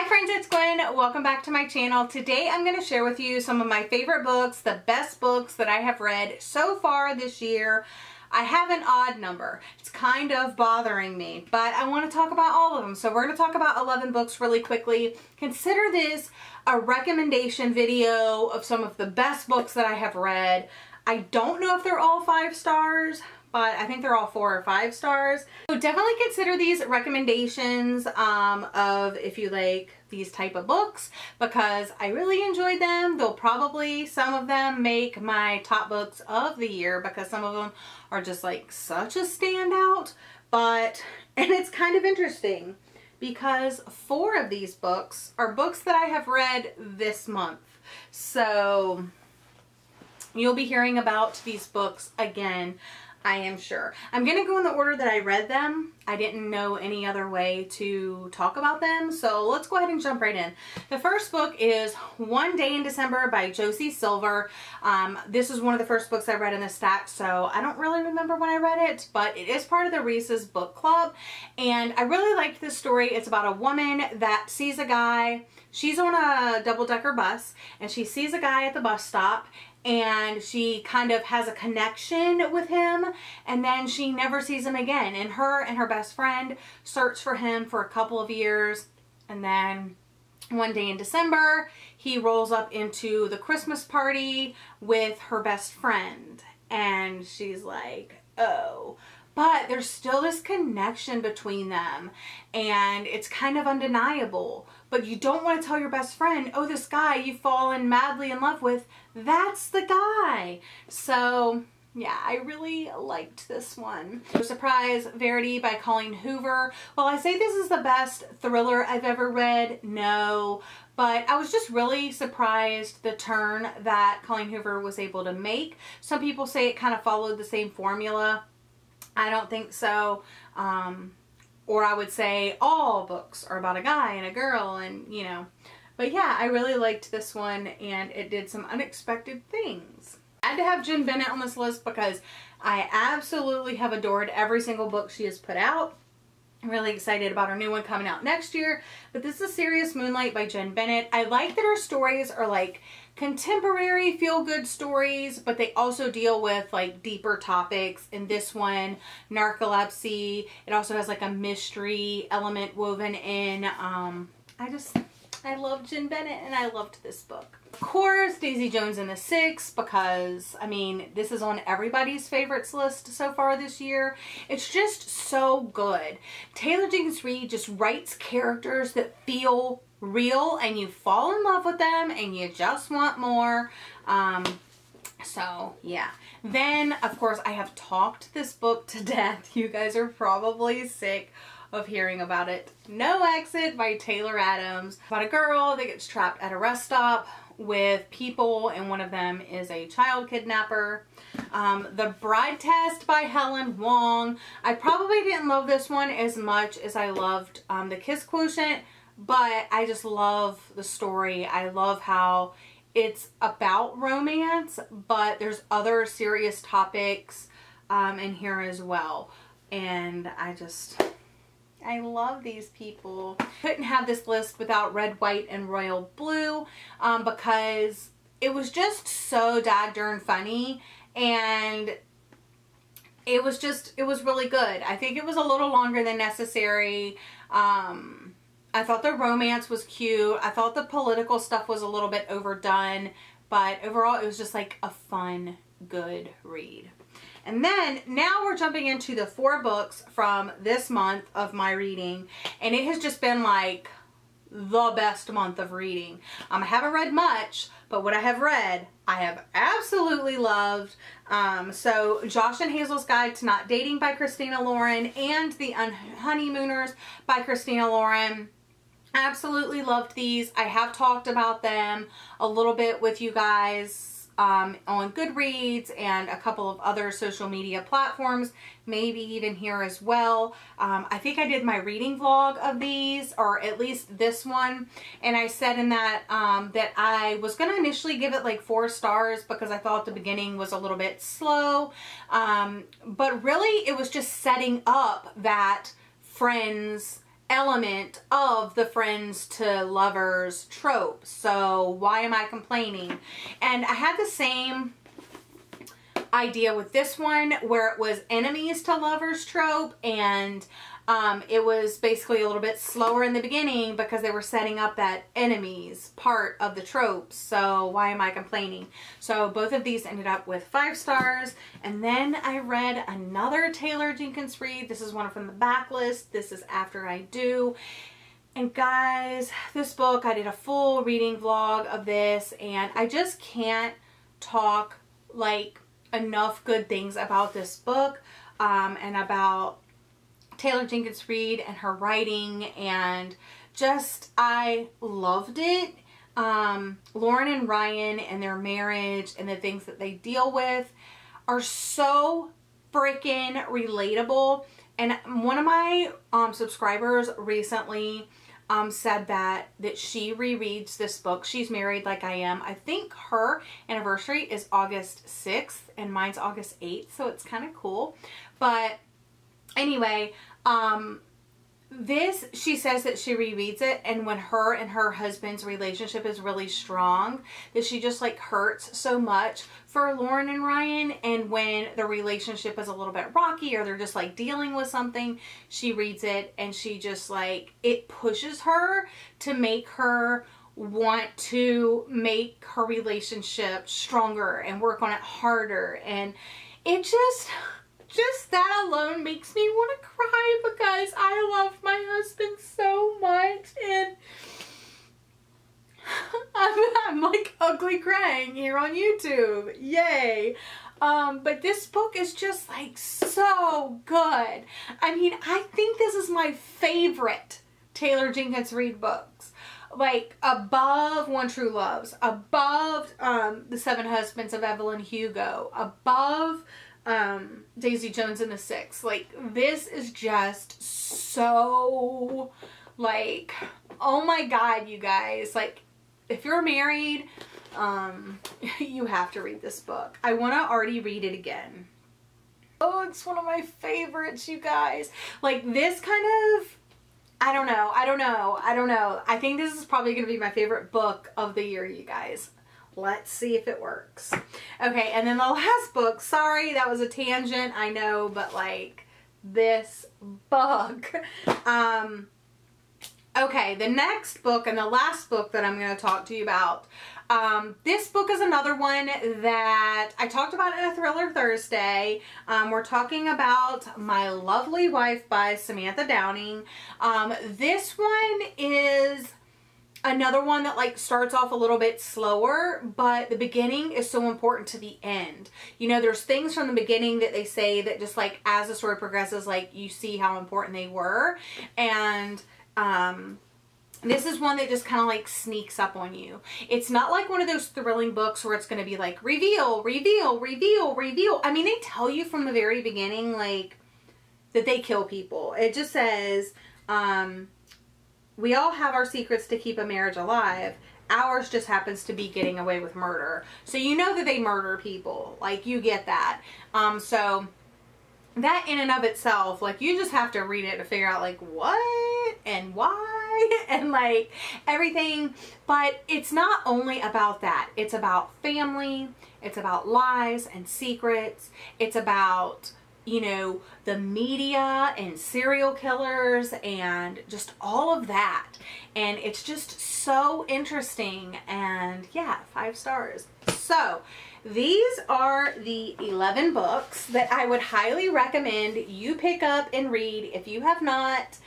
Hi friends, it's Gwen. Welcome back to my channel. Today I'm going to share with you some of my favorite books, the best books that I have read so far this year. I have an odd number. It's kind of bothering me, but I want to talk about all of them. So we're going to talk about 11 books really quickly. Consider this a recommendation video of some of the best books that I have read. I don't know if they're all 5 stars, but I think they're all 4 or 5 stars. So definitely consider these recommendations of if you like these type of books, because I really enjoyed them. They'll probably, some of them, make my top books of the year because some of them are just like such a standout. And it's kind of interesting because 4 of these books are books that I have read this month. So you'll be hearing about these books again, I am sure. I'm going to go in the order that I read them. I didn't know any other way to talk about them, so let's go ahead and jump right in. The first book is One Day in December by Josie Silver. This is one of the first books I read in the stack, so I don't really remember when I read it, but it is part of the Reese's book club, and I really liked this story. It's about a woman that sees a guy. She's on a double-decker bus, and she sees a guy at the bus stop, and she kind of has a connection with him, and then she never sees him again. And her best friend search for him for a couple of years, and then one day in December, he rolls up into the Christmas party with her best friend, and she's like, oh. But there's still this connection between them, and it's kind of undeniable. But you don't want to tell your best friend, oh, this guy you've fallen madly in love with, that's the guy. So yeah, I really liked this one. Surprise Verity by Colleen Hoover. Well, I say this is the best thriller I've ever read. No, but I was just really surprised the turn that Colleen Hoover was able to make. Some people say it kind of followed the same formula. I don't think so. Or I would say all books are about a guy and a girl, and you know. But yeah, I really liked this one, and it did some unexpected things. I had to have Jen Bennett on this list because I absolutely have adored every single book she has put out. I'm really excited about her new one coming out next year. But this is Serious Moonlight by Jen Bennett. I like that her stories are like contemporary feel-good stories, but they also deal with like deeper topics. In this one, narcolepsy. It also has like a mystery element woven in. I love Jen Bennett, and I loved this book. Of course, Daisy Jones and the Six, because, I mean, this is on everybody's favorites list so far this year. It's just so good. Taylor Jenkins Reid just writes characters that feel real, and you fall in love with them, and you just want more. So, yeah. Then, of course, I have talked this book to death. You guys are probably sick of hearing about it. No Exit by Taylor Adams. About a girl that gets trapped at a rest stop with people, and one of them is a child kidnapper. The Bride Test by Helen Wong. I probably didn't love this one as much as I loved The Kiss Quotient, but I just love the story. I love how it's about romance, but there's other serious topics in here as well. And I love these people. Couldn't have this list without Red, White, and Royal Blue because it was just so darn funny, and it was really good. I think it was a little longer than necessary. I thought the romance was cute. I thought the political stuff was a little bit overdone, but overall it was just like a fun, good read. And then, now we're jumping into the 4 books from this month of my reading. And it has just been like the best month of reading. I haven't read much, but what I have read, I have absolutely loved. So, Josh and Hazel's Guide to Not Dating by Christina Lauren and The Honeymooners by Christina Lauren. Absolutely loved these. I have talked about them a little bit with you guys on Goodreads and a couple of other social media platforms, maybe even here as well. I think I did my reading vlog of these, or at least this one, and I said in that that I was going to initially give it like 4 stars because I thought the beginning was a little bit slow, but really it was just setting up that friends element of the friends to lovers trope. So why am I complaining? And I had the same idea with this one where it was enemies to lovers trope, and it was basically a little bit slower in the beginning because they were setting up that enemies part of the tropes. So why am I complaining? So both of these ended up with 5 stars. And then I read another Taylor Jenkins read. This is one from the backlist. This is After I Do. And guys, this book, I did a full reading vlog of this, and I just can't talk like enough good things about this book and about Taylor Jenkins Reid and her writing, and just I loved it. Lauren and Ryan and their marriage and the things that they deal with are so freaking relatable. And one of my subscribers recently said that she rereads this book. She's married like I am. I think her anniversary is August 6th and mine's August 8th, so it's kind of cool. But anyway, she says that she rereads it, and when her and her husband's relationship is really strong, that she just like hurts so much for Lauren and Ryan, and when the relationship is a little bit rocky or they're just like dealing with something, she reads it and she just like, it pushes her to make her want to make her relationship stronger and work on it harder. And it just that alone makes me want to cry because I love my husband so much, and I'm like ugly crying here on YouTube. Yay. But this book is just like so good. I mean, I think this is my favorite Taylor Jenkins Reid books. Like above One True Loves, above The Seven Husbands of Evelyn Hugo, above Daisy Jones and the Six. Like, this is just so, like, oh my god, you guys. Like, if you're married, you have to read this book. I want to already read it again. Oh, it's one of my favorites, you guys. Like, this kind of, I don't know. I think this is probably going to be my favorite book of the year, you guys. Let's see if it works. Okay, and then the last book, sorry, that was a tangent, I know, but like this book. Okay, the next book and the last book that I'm going to talk to you about. This book is another one that I talked about in a Thriller Thursday. We're talking about My Lovely Wife by Samantha Downing. This one is another one that like starts off a little bit slower, but the beginning is so important to the end. You know, there's things from the beginning that they say that just like as the story progresses, like you see how important they were. And this is one that just kind of like sneaks up on you. It's not like one of those thrilling books where it's going to be like reveal, reveal, reveal, reveal. I mean, they tell you from the very beginning like that they kill people. It just says, we all have our secrets to keep a marriage alive. Ours just happens to be getting away with murder. So you know that they murder people. Like, you get that. So that in and of itself, like, you just have to read it to figure out like what and why and like everything. But it's not only about that. It's about family. It's about lies and secrets. It's about, you know, the media and serial killers and just all of that. And it's just so interesting. And yeah, 5 stars. So these are the 11 books that I would highly recommend you pick up and read if you have not.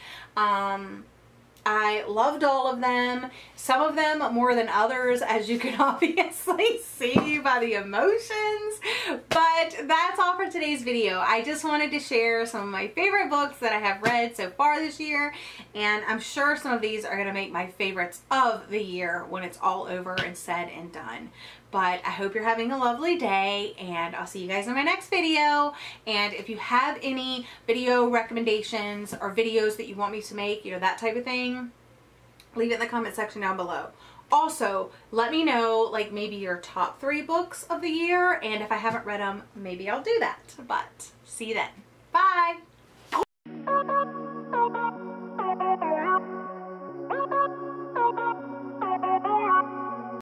I loved all of them. Some of them more than others, as you can obviously see by the emotions. But that's all for today's video. I just wanted to share some of my favorite books that I have read so far this year. And I'm sure some of these are going to make my favorites of the year when it's all over and said and done. But I hope you're having a lovely day, and I'll see you guys in my next video. And if you have any video recommendations or videos that you want me to make, you know, that type of thing, leave it in the comment section down below. Also, let me know, like, maybe your top 3 books of the year, and if I haven't read them, maybe I'll do that. But see you then. Bye!